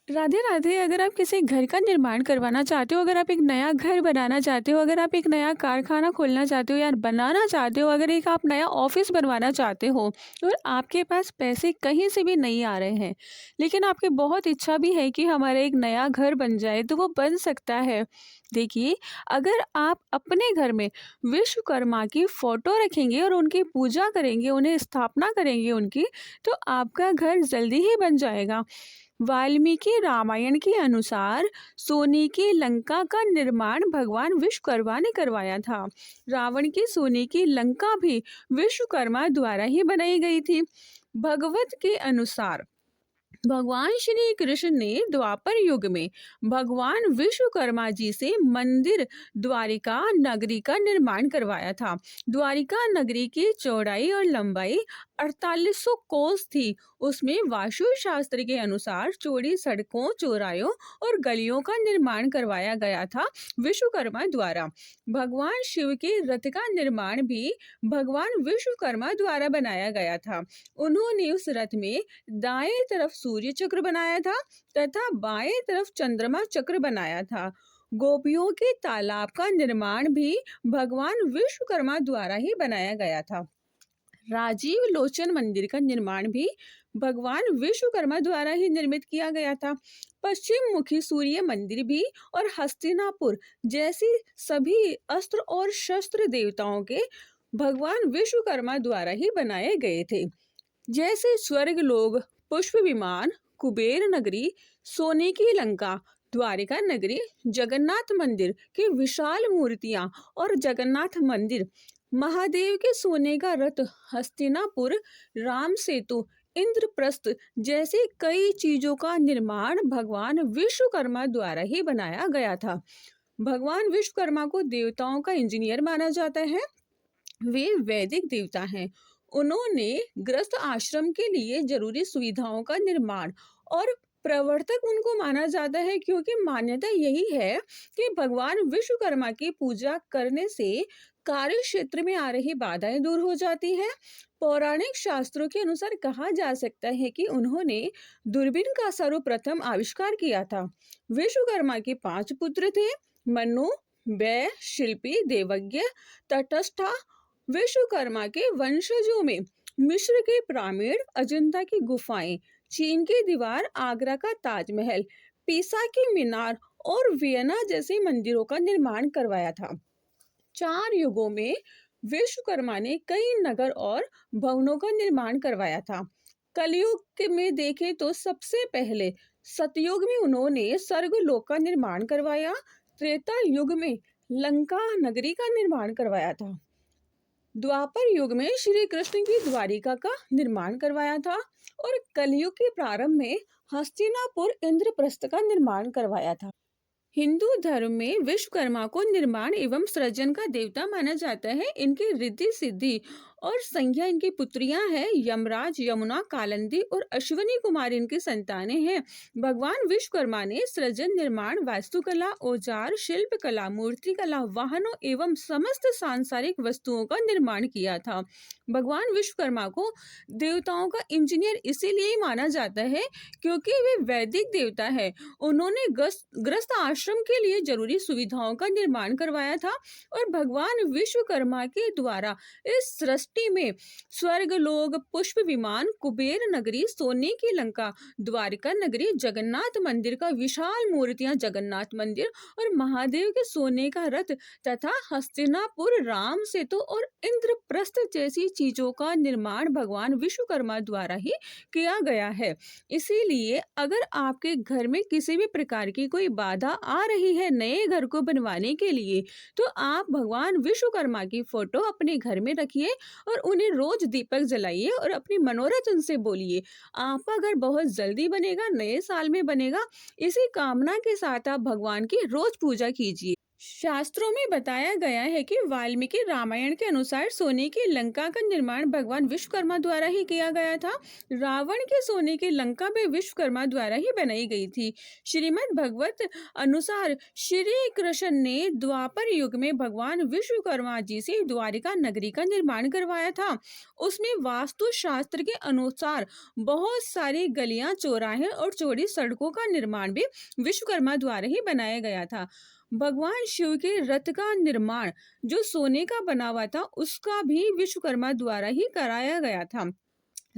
राधे राधे। अगर आप किसी घर का निर्माण करवाना चाहते हो, अगर आप एक नया घर बनाना चाहते हो, अगर आप एक नया कारखाना खोलना चाहते हो या बनाना चाहते हो, अगर एक आप नया ऑफिस बनवाना चाहते हो और आपके पास पैसे कहीं से भी नहीं आ रहे हैं, लेकिन आपकी बहुत इच्छा भी है कि हमारा एक नया घर बन जाए, तो वो बन सकता है। देखिए, अगर आप अपने घर में विश्वकर्मा की फोटो रखेंगे और उनकी पूजा करेंगे, उन्हें स्थापना करेंगे उनकी, तो आपका घर जल्दी ही बन जाएगा। वाल्मीकि रामायण के अनुसार सोने की लंका का निर्माण भगवान विश्वकर्मा ने करवाया था। रावण की सोने की लंका भी विश्वकर्मा द्वारा ही बनाई गई थी। भगवत के अनुसार भगवान श्री कृष्ण ने द्वापर युग में भगवान विश्वकर्मा जी से मंदिर द्वारिका नगरी का निर्माण करवाया था। द्वारिका नगरी की चौड़ाई और लंबाई 4800 कोस थी। उसमें वास्तु शास्त्र के अनुसार चौड़ी सड़कों, चौरायों और गलियों का निर्माण करवाया गया था विश्वकर्मा द्वारा। भगवान शिव के रथ का निर्माण भी भगवान विश्वकर्मा द्वारा बनाया गया था। उन्होंने उस रथ में दाएं तरफ सूर्य चक्र बनाया था तथा बाएं तरफ चंद्रमा चक्र बनाया था। गोपियों के तालाब का निर्माण भी भगवान विश्वकर्मा द्वारा ही बनाया गया था। राजीव लोचन मंदिर का निर्माण भी भगवान विश्वकर्मा द्वारा ही निर्मित किया गया था। पश्चिम मुखी सूर्य मंदिर भी और हस्तिनापुर जैसी सभी अस्त्र और शस्त्र देवताओं के भगवान विश्वकर्मा द्वारा ही बनाए गए थे। जैसे स्वर्ग लोग, पुष्प विमान, कुबेर नगरी, सोने की लंका, द्वारिका नगरी, जगन्नाथ मंदिर की विशाल मूर्तियां और जगन्नाथ मंदिर, महादेव के सोने का रथ, हस्तिनापुर, राम सेतु, इंद्रप्रस्थ जैसी कई चीजों का निर्माण भगवान विश्वकर्मा द्वारा ही बनाया गया था। भगवान विश्वकर्मा को देवताओं का इंजीनियर माना जाता है। वे वैदिक देवता हैं। उन्होंने गृहस्थ आश्रम के लिए जरूरी सुविधाओं का निर्माण और प्रवर्तक उनको माना जाता है, क्योंकि मान्यता यही है कि भगवान विश्वकर्मा की पूजा करने से कार्य क्षेत्र में आ रही बाधाएं दूर हो जाती हैं। पौराणिक शास्त्रों के अनुसार कहा जा सकता है कि उन्होंने दूरबीन का सर्वप्रथम आविष्कार किया था। विश्वकर्मा के 5 पुत्र थे: मनु, व्यय, शिल्पी, देवज्ञ, तटस्था। विश्वकर्मा के वंशजों में मिस्र के पिरामिड, अजंता की गुफाएं, चीन की दीवार, आगरा का ताजमहल, पीसा की मीनार और वियना जैसे मंदिरों का निर्माण करवाया था। 4 युगों में विश्वकर्मा ने कई नगर और भवनों का निर्माण करवाया था। कलयुग में देखें तो सबसे पहले सतयुग में उन्होंने स्वर्गलोक का निर्माण करवाया। त्रेता युग में लंका नगरी का निर्माण करवाया था। द्वापर युग में श्री कृष्ण की द्वारिका का निर्माण करवाया था और कलयुग के प्रारंभ में हस्तिनापुर इंद्रप्रस्थ का निर्माण करवाया था। हिंदू धर्म में विश्वकर्मा को निर्माण एवं सृजन का देवता माना जाता है। इनकी रिद्धि सिद्धि और संज्ञा इनकी पुत्रियां हैं। यमराज, यमुना, कालिंदी और अश्विनी कुमार इनकी संतानें हैं। भगवान विश्वकर्मा ने सृजन, निर्माण, वास्तुकला, औजार, शिल्प कला, मूर्ति कला, वाहनों एवं समस्त सांसारिक वस्तुओं का निर्माण किया था। भगवान विश्वकर्मा को देवताओं का इंजीनियर इसीलिए माना जाता है क्योंकि वे वैदिक देवता है। उन्होंने ग्रस्त आश्रम के लिए जरूरी सुविधाओं का निर्माण करवाया था और भगवान विश्वकर्मा के द्वारा इस सृष्टि में स्वर्ग लोक, पुष्प विमान, कुबेर नगरी, सोने की लंका, द्वारिका नगरी, जगन्नाथ मंदिर का विशाल मूर्तियां, जगन्नाथ मंदिर और महादेव के सोने का रथ तथा हस्तिनापुर, राम सेतु और इंद्रप्रस्थ जैसी चीजों का निर्माण भगवान विश्वकर्मा द्वारा ही किया गया है। इसीलिए अगर आपके घर में किसी भी प्रकार की कोई बाधा आ रही है नए घर को बनवाने के लिए, तो आप भगवान विश्वकर्मा की फोटो अपने घर में रखिए और उन्हें रोज दीपक जलाइए और अपनी मनोरथ उनसे बोलिए। आपका घर बहुत जल्दी बनेगा, नए साल में बनेगा। इसी कामना के साथ आप भगवान की रोज पूजा कीजिए। शास्त्रों में बताया गया है कि वाल्मीकि रामायण के अनुसार सोने की लंका का निर्माण भगवान विश्वकर्मा द्वारा ही किया गया था। रावण के सोने की लंका भी विश्वकर्मा द्वारा ही बनाई गई थी। श्रीमद् भगवत अनुसार श्री कृष्ण ने द्वापर युग में भगवान विश्वकर्मा जी से द्वारिका नगरी का निर्माण करवाया था। उसमें वास्तु शास्त्र के अनुसार बहुत सारी गलियां, चौराहे और चौड़ी सड़कों का निर्माण भी विश्वकर्मा द्वारा ही बनाया गया था। भगवान शिव के रथ का निर्माण जो सोने का बना हुआ था, उसका भी विश्वकर्मा द्वारा ही कराया गया था।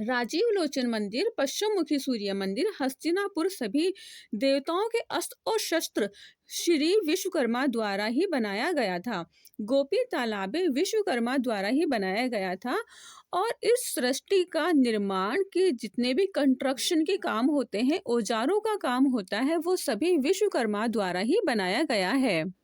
राजीव लोचन मंदिर, पश्चिम मुखी सूर्य मंदिर, हस्तिनापुर सभी देवताओं के अस्त्र और शस्त्र श्री विश्वकर्मा द्वारा ही बनाया गया था। गोपी तालाब भी विश्वकर्मा द्वारा ही बनाया गया था। और इस सृष्टि का निर्माण के जितने भी कंस्ट्रक्शन के काम होते हैं, औजारों का काम होता है, वो सभी विश्वकर्मा द्वारा ही बनाया गया है।